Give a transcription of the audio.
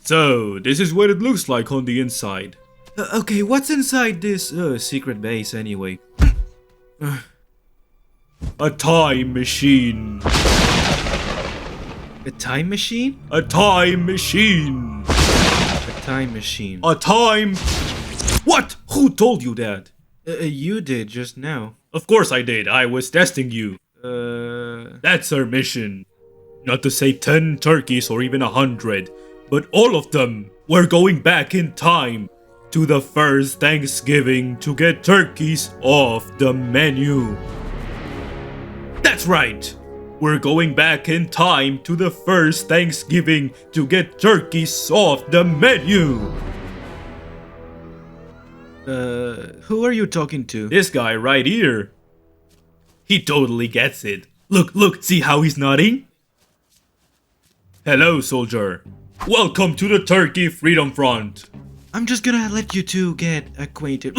So, this is what it looks like on the inside. Okay, what's inside this secret base anyway? A time machine. A time machine? A time machine. A time machine. A time... What? Who told you that? You did just now. Of course I did. I was testing you. Uh... That's our mission. Not to say 10 turkeys or even 100, but all of them. We're going back in time to the first Thanksgiving to get turkeys off the menu. That's right. We're going back in time to the first Thanksgiving to get turkeys off the menu. Who are you talking to? This guy right here. He totally gets it. Look, see how he's nodding? Hello, soldier. Welcome to the Turkey Freedom Front. I'm just gonna let you two get acquainted.